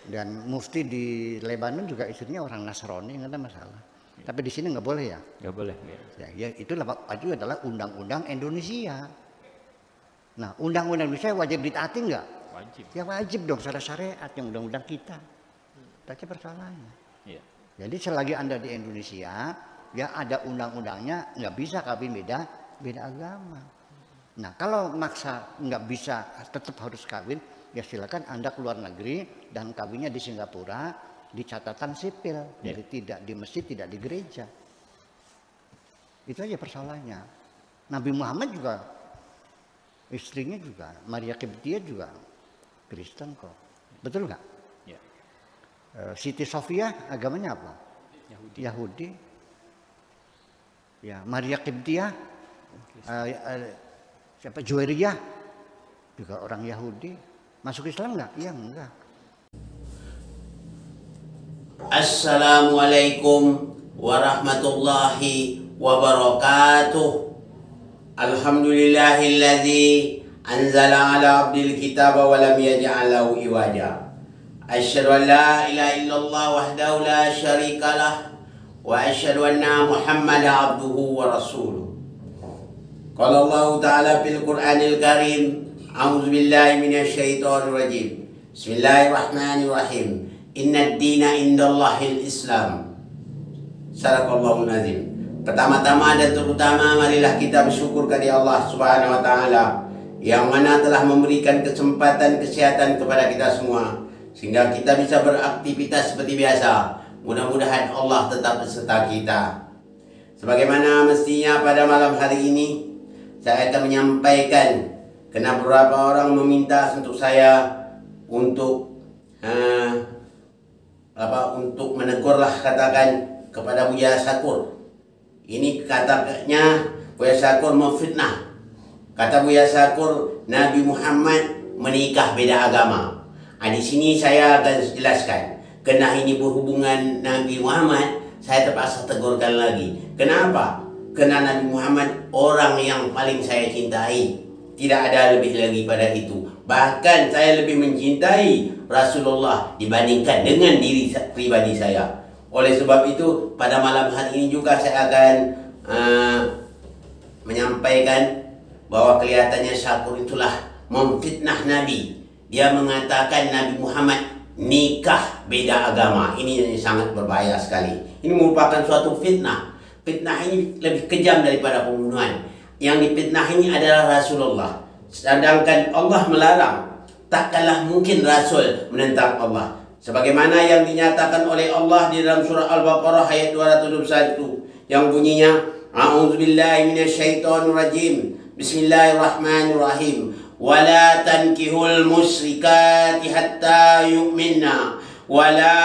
Dan mufti di Lebanon juga istrinya orang Nasrani, nggak ada masalah. Tapi di sini nggak boleh ya? Nggak boleh. Ya, itu adalah undang-undang Indonesia. Nah, undang-undang Indonesia wajib ditaati nggak? Wajib. Ya wajib dong, syariat yang undang-undang kita. Tapi persoalannya. Iya. Jadi selagi Anda di Indonesia, ya ada undang-undangnya, nggak bisa kawin beda agama. Nah, kalau maksa nggak bisa, tetap harus kawin, ya silakan Anda keluar negeri dan kawinnya di Singapura di catatan sipil, jadi tidak di masjid, tidak di gereja. Itu aja persoalannya. Nabi Muhammad juga, istrinya juga, Maria Qibtiyah juga Kristen kok, betul nggak? Ya. Siti Sofia agamanya apa? Yahudi. Ya, Maria Qibtiyah, siapa Juwairiyah juga orang Yahudi. Masuk Islam nggak? Iya enggak. Assalamualaikum warahmatullahi wabarakatuh. Alhamdulillahilladzi anzala ala abdil kitaba wa lam yaj'al lahu iwaja. Asyhadu an la ilaha illallah wahdahu la syarikalah wa asyhadu anna Muhammadan abduhu wa rasuluh. Qala Allah Ta'ala fil Qur'anil Karim, a'udzu billahi minasy syaithanir rajim. Bismillahirrahmanirrahim. Inna ad-dina indallahil Islam. Sadaqallahul azim. Pertama-tama dan terutama marilah kita bersyukur kepada Allah Subhanahu wa taala yang mana telah memberikan kesempatan kesehatan kepada kita semua sehingga kita bisa beraktivitas seperti biasa. Mudah-mudahan Allah tetap beserta kita. Sebagaimana mestinya pada malam hari ini saya akan menyampaikan karena beberapa orang meminta untuk saya untuk menegurlah katakan kepada Buya Syakur. Ini katanya Buya Syakur memfitnah. Kata Buya Syakur Nabi Muhammad menikah beda agama. Di sini saya akan jelaskan. Karena ini berhubungan Nabi Muhammad, saya terpaksa tegurkan lagi. Kenapa? Karena Nabi Muhammad orang yang paling saya cintai. Tidak ada lebih lagi pada itu. Bahkan saya lebih mencintai Rasulullah dibandingkan dengan diri pribadi saya. Oleh sebab itu pada malam hari ini juga saya akan menyampaikan bahwa kelihatannya Syakur itulah memfitnah Nabi. Dia mengatakan Nabi Muhammad nikah beda agama. Ini yang sangat berbahaya sekali. Ini merupakan suatu fitnah. Fitnah ini lebih kejam daripada pembunuhan. Yang difitnah ini adalah Rasulullah. Sedangkan Allah melarang. Tak kalah mungkin Rasul menentang Allah. Sebagaimana yang dinyatakan oleh Allah di dalam surah Al-Baqarah ayat 221 yang bunyinya A'udzubillahi minasyaitonir rajim. Bismillahirrahmanirrahim. Wala tankihul musyrikati hatta yu'minna wala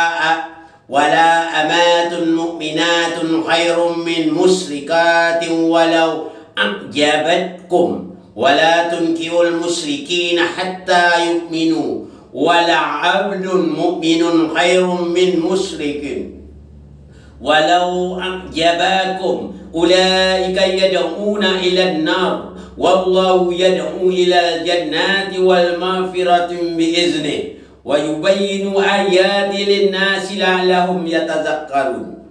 amatun mu'minatun khairum min musyrikatin walau a'jabatkum wala tunkihul musyrikina hatta yu'minu wala 'abdun mu'minun khairum min musyrikin walau a'jabakum ulaika yad'una ila an-nar wallahu yad'u ila al-jannati wal maghfirati bi'izni wa yubayyinu ayati lin-nasi la'allahum yatazakkarun.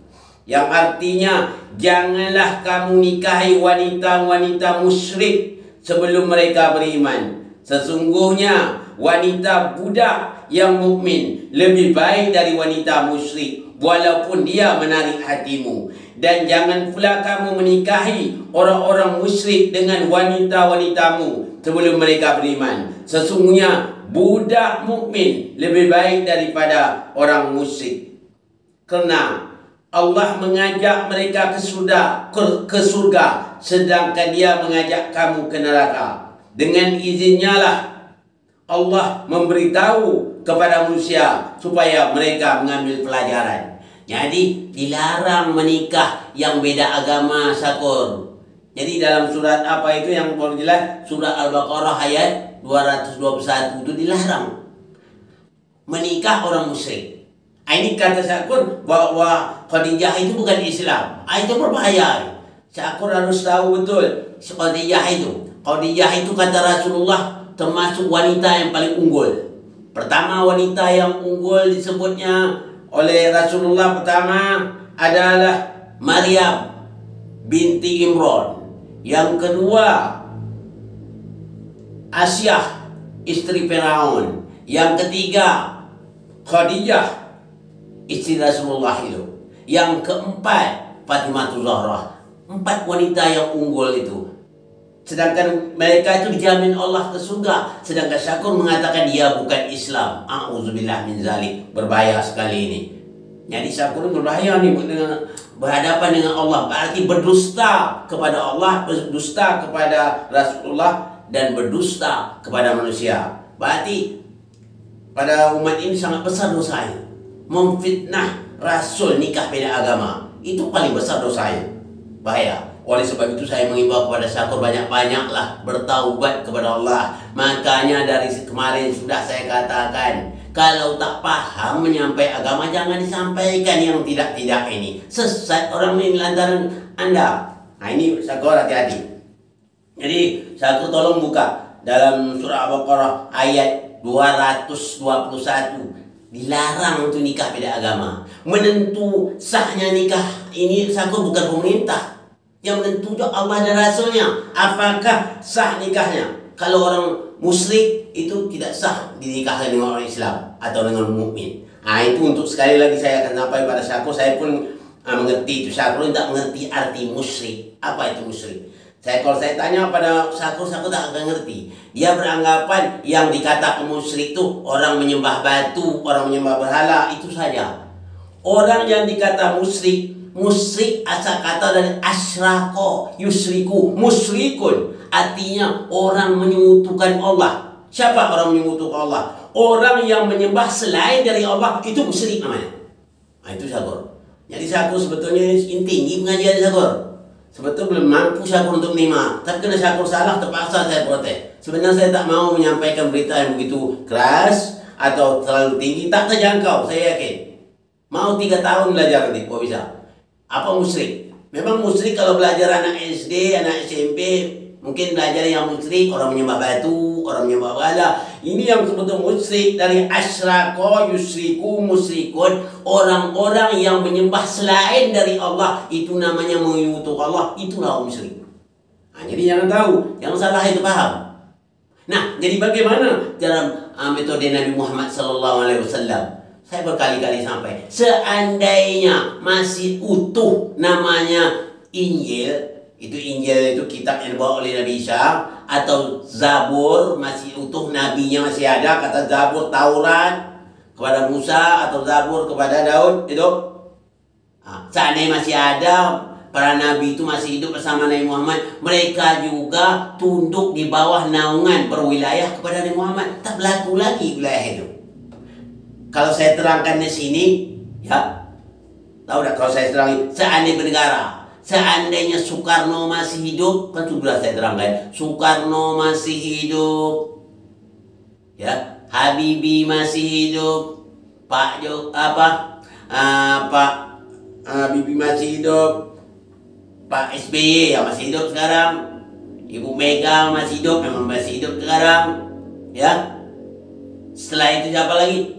Yang artinya janganlah kamu nikahi wanita-wanita musyrik sebelum mereka beriman. Sesungguhnya wanita budak yang mukmin lebih baik dari wanita musyrik walaupun dia menarik hatimu. Dan jangan pula kamu menikahi orang-orang musyrik dengan wanita-wanitamu sebelum mereka beriman. Sesungguhnya budak mukmin lebih baik daripada orang musyrik. Karena Allah mengajak mereka ke surga sedangkan dia mengajak kamu ke neraka. Dengan izinnya lah Allah memberitahu kepada manusia supaya mereka mengambil pelajaran. Jadi dilarang menikah yang beda agama, Syakur. Jadi dalam surat apa itu yang baru jelas, surat Al-Baqarah ayat 221 itu dilarang menikah orang musyrik. Ini kata Syakur bahwa Khadijah itu bukan Islam. Itu berbahaya. Syakur harus tahu betul Khadijah itu. Khadijah itu kata Rasulullah termasuk wanita yang paling unggul. Pertama, wanita yang unggul disebutnya oleh Rasulullah pertama adalah Maryam binti Imran. Yang kedua, Asyah istri Firaun. Yang ketiga, Khadijah istri Rasulullah itu. Yang keempat, Fatimah Zahra. 4 wanita yang unggul itu. Sedangkan mereka itu dijamin Allah ke surga. Sedangkan Syakur mengatakan dia bukan Islam. A'udzubillah min zalik. Berbahaya sekali ini. Jadi Syakur berbahaya nih dengan berhadapan dengan Allah. Berarti berdusta kepada Allah, berdusta kepada Rasulullah, dan berdusta kepada manusia. Berarti pada umat ini sangat besar dosanya. Memfitnah Rasul nikah beda agama. Itu paling besar dosanya. Bahaya. Oleh sebab itu saya mengimbau kepada Syakur banyak-banyaklah bertaubat kepada Allah. Makanya dari kemarin sudah saya katakan, kalau tak paham menyampaikan agama jangan disampaikan yang tidak-tidak ini. Sesat orang ini lantaran Anda. Nah ini Syakur hati-hati. Jadi Syakur tolong buka dalam surah Al-Baqarah ayat 221. Dilarang untuk nikah beda agama. Menentu sahnya nikah ini Syakur bukan pemerintah. Yang menentu Allah dan Rasulnya. Apakah sah nikahnya? Kalau orang musyrik itu tidak sah dinikahkan dengan orang Islam atau dengan mukmin. Nah itu untuk sekali lagi saya akan sampai pada Syakur. Saya pun mengerti itu. Syakur tidak mengerti arti musyrik. Apa itu musyrik? Kalau saya tanya pada Syakur tak akan ngerti. Dia beranggapan yang dikatakan musyrik itu orang menyembah batu, orang menyembah berhala, itu saja. Orang yang dikata musyrik asal kata dari asyrako, yusriku, musyrikun. Artinya orang menyekutukan Allah. Siapa orang menyekutukan Allah? Orang yang menyembah selain dari Allah, itu musyrik namanya. Nah itu Syakur. Jadi Syakur sebetulnya tinggi pengajian Syakur. Sebetulnya belum mampu Syakur untuk menerima. Tapi karena Syakur salah, terpaksa saya protes. Sebenarnya saya tak mau menyampaikan berita yang begitu keras atau terlalu tinggi, tak terjangkau, saya yakin. Mau 3 tahun belajar nanti, kok bisa. Apa musyrik? Memang musyrik kalau belajar anak SD, anak SMP, mungkin belajar yang musyrik, orang menyembah batu, orang menyembah berhala. Ini yang sebetulnya musyrik dari asyrako, yusriku, musyrikun. Orang-orang yang menyembah selain dari Allah, itu namanya menyekutukan Allah, itulah musyrik. Nah, jadi jangan tahu, yang salah itu paham. Nah, jadi bagaimana dalam metode Nabi Muhammad SAW? Saya berkali-kali sampai, seandainya masih utuh namanya Injil, Injil itu kitab yang dibawa oleh Nabi Isa, atau Zabur masih utuh, nabinya masih ada, kata Zabur Taurat kepada Musa atau Zabur kepada Daud itu. Seandainya masih ada, para nabi itu masih hidup bersama Nabi Muhammad, mereka juga tunduk di bawah naungan berwilayah kepada Nabi Muhammad. Tak berlaku lagi wilayah itu. Kalau saya terangkan di sini, ya, tahu tak? Kalau saya terangkan, seandainya bernegara, seandainya Soekarno masih hidup, kan sudah saya terangkan, Soekarno masih hidup, ya, Habibie masih hidup, Pak Habibie masih hidup, Pak SBY ya masih hidup sekarang, Ibu Mega masih hidup, memang masih hidup sekarang, ya. Setelah itu siapa lagi?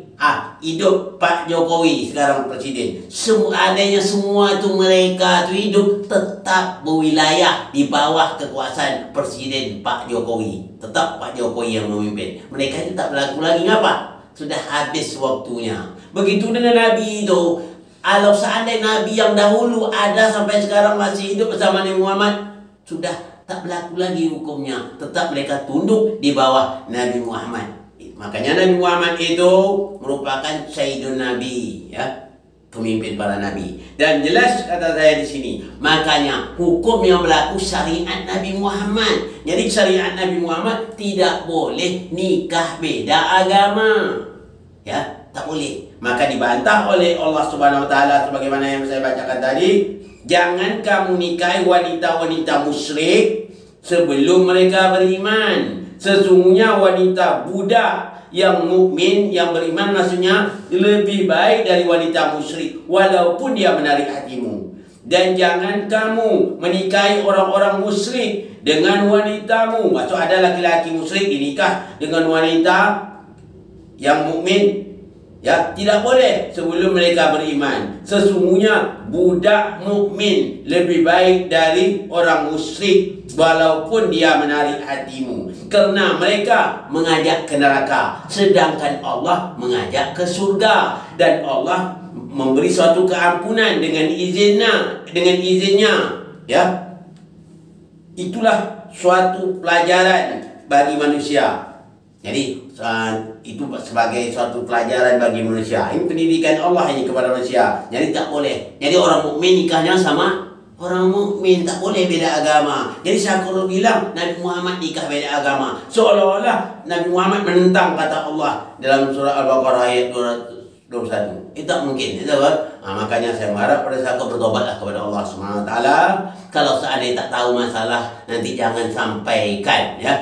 Hidup Pak Jokowi sekarang presiden. Adanya semua itu mereka itu hidup tetap berwilayah di bawah kekuasaan presiden Pak Jokowi. Tetap Pak Jokowi yang memimpin. Mereka itu tak berlaku lagi. Ngapa? Sudah habis waktunya. Begitu dengan Nabi itu. Kalau seandainya Nabi yang dahulu ada sampai sekarang masih hidup bersama Nabi Muhammad, sudah tak berlaku lagi hukumnya. Tetap mereka tunduk di bawah Nabi Muhammad. Makanya Nabi Muhammad itu merupakan Sayyidun Nabi, ya, pemimpin para nabi. Dan jelas kata saya di sini, makanya hukum yang berlaku syariat Nabi Muhammad. Jadi syariat Nabi Muhammad tidak boleh nikah beda agama, ya, tak boleh. Maka dibantah oleh Allah Subhanahu Wa Taala sebagaimana yang saya bacakan tadi. Jangan kamu nikahi wanita-wanita musyrik sebelum mereka beriman. Sesungguhnya wanita budak yang mukmin, yang beriman maksudnya lebih baik dari wanita musyrik walaupun dia menarik hatimu. Dan jangan kamu menikahi orang-orang musyrik dengan wanitamu. Maksud ada laki-laki musyrik dinikah dengan wanita yang mukmin, ya, tidak boleh sebelum mereka beriman. Sesungguhnya budak mukmin lebih baik dari orang musyrik walaupun dia menarik hatimu, karena mereka mengajak ke neraka sedangkan Allah mengajak ke surga, dan Allah memberi suatu keampunan dengan izinnya, ya. Itulah suatu pelajaran bagi manusia. Jadi itu sebagai suatu pelajaran bagi manusia. Ini pendidikan Allah ini kepada manusia. Jadi tak boleh. Jadi orang mukmin nikahnya sama orang mukmin, tak boleh beda agama. Jadi Syakur bilang Nabi Muhammad nikah beda agama, seolah-olah Nabi Muhammad menentang kata Allah dalam surah Al-Baqarah ayat 221. Itu tak mungkin, itu kan? Makanya saya mengharap pada Syakur bertobatlah kepada Allah Subhanahu Wa Taala. Kalau seandainya tak tahu masalah, nanti jangan sampaikan, ya.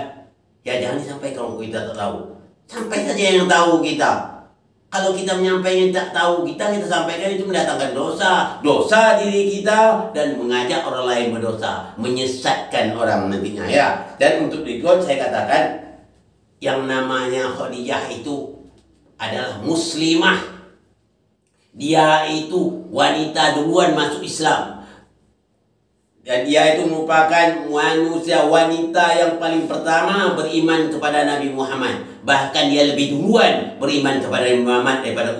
Ya, jangan disampaikan kalau kita tak tahu. Sampai saja yang tahu kita. Kalau kita menyampaikan tak tahu kita sampaikan, itu mendatangkan dosa. Dosa diri kita dan mengajak orang lain berdosa, menyesatkan orang nantinya, ya. Dan untuk berikut saya katakan, yang namanya Khadijah itu adalah muslimah. Dia itu wanita duluan masuk Islam. Dan dia itu merupakan manusia wanita yang paling pertama beriman kepada Nabi Muhammad. Bahkan dia lebih duluan beriman kepada Nabi Muhammad daripada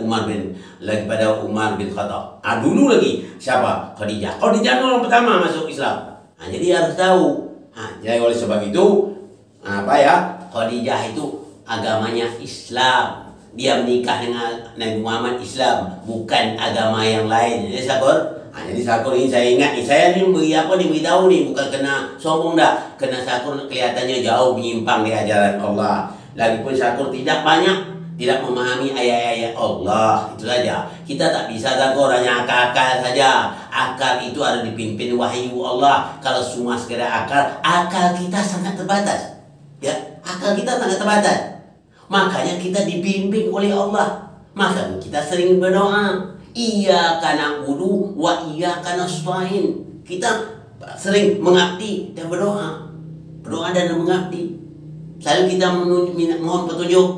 Umar bin Khattab. Dulu lagi siapa? Khadijah. Khadijah orang pertama masuk Islam. Jadi harus tahu. Jadi oleh sebab itu Khadijah itu agamanya Islam. Dia menikah dengan Nabi Muhammad Islam, bukan agama yang lain. Jadi Syakur ini saya ingat nih, saya ni beritahu nih, bukan kena sombong dah, kena Syakur kelihatannya jauh menyimpang di ajaran Allah. Lagipun Syakur tidak memahami ayat-ayat Allah, itu saja. Kita tak bisa Syakur hanya akal-akal saja. Akal itu harus dipimpin wahyu Allah. Kalau semua sekedar akal kita sangat terbatas. Ya, akal kita sangat terbatas. Makanya kita dibimbing oleh Allah. Makanya kita sering berdoa. Iyyaka na'budu wa iyyaka nasta'in. Kita sering mengabdi dan berdoa dan mengabdi. Selalu kita mohon petunjuk.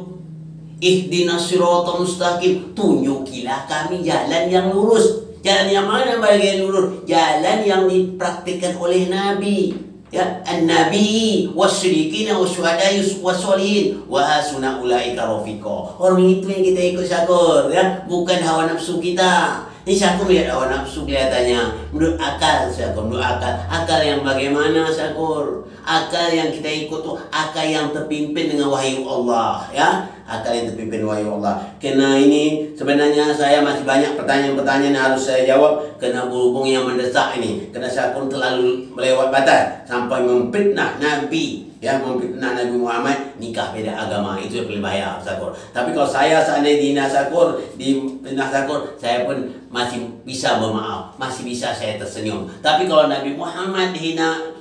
Ihdinas siratal mustaqim, tunjukilah kami jalan yang lurus. Jalan yang mana bagi lurus? Jalan yang dipraktikkan oleh Nabi. Ya, an-nabi wasyriqina wasyuhada'i wassolihin wa hasuna ulaika rafiqa. Orang itu yang kita ikut Syakur, ya, bukan hawa nafsu kita. Ini Syakur lihat hawa nafsu kelihatannya. Menurut akal Syakur, menurut akal yang bagaimana Syakur? Akal yang kita ikut tuh akal yang terpimpin dengan wahyu Allah, ya. Akal yang terpimpin wahyu Allah. Kena ini sebenarnya saya masih banyak pertanyaan-pertanyaan yang harus saya jawab, kena berhubung yang mendesak ini. Kena Syakur terlalu melewat batas sampai memfitnah Nabi, ya, memfitnah Nabi Muhammad nikah beda agama. Itu yang paling bahaya Syakur. Tapi kalau saya seandainya dihina Syakur, difitnah Syakur, saya pun masih bisa bermaaf, masih bisa saya tersenyum. Tapi kalau Nabi Muhammad dihina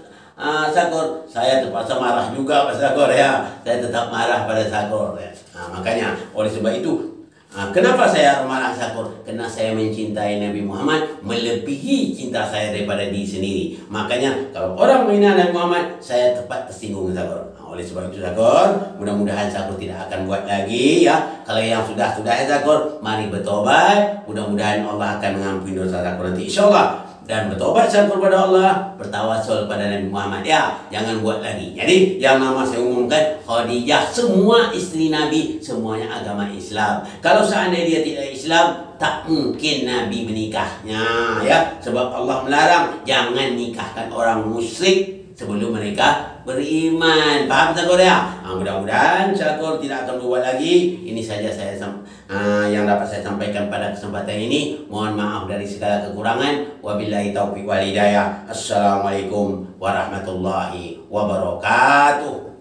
Syakur, saya terpaksa marah juga pada Syakur, ya. Saya tetap marah pada Syakur, ya. Makanya oleh sebab itu, kenapa saya marah Syakur? Karena saya mencintai Nabi Muhammad melebihi cinta saya daripada diri sendiri. Makanya kalau orang menghina Nabi Muhammad, saya tepat tersinggung Syakur. Oleh sebab itu Syakur, mudah-mudahan Syakur tidak akan buat lagi, ya. Kalau yang sudah Syakur, mari bertobat. Mudah-mudahan Allah akan mengampuni dosa Syakur nanti, insyaallah. Dan bertobat Syakur pada Allah, bertawasul pada Nabi Muhammad, ya, jangan buat lagi. Jadi yang nama saya umumkan, Khadijah, semua istri Nabi semuanya agama Islam. Kalau seandainya dia tidak Islam, tak mungkin Nabi menikahnya, ya. Sebab Allah melarang jangan nikahkan orang musyrik sebelum mereka beriman. Faham Syakur, ya? Mudah-mudahan Syakur tidak akan berbuat lagi. Ini saja yang dapat saya sampaikan pada kesempatan ini. Mohon maaf dari segala kekurangan. Wabillahi taufiq wal hidayah. Assalamualaikum warahmatullahi wabarakatuh.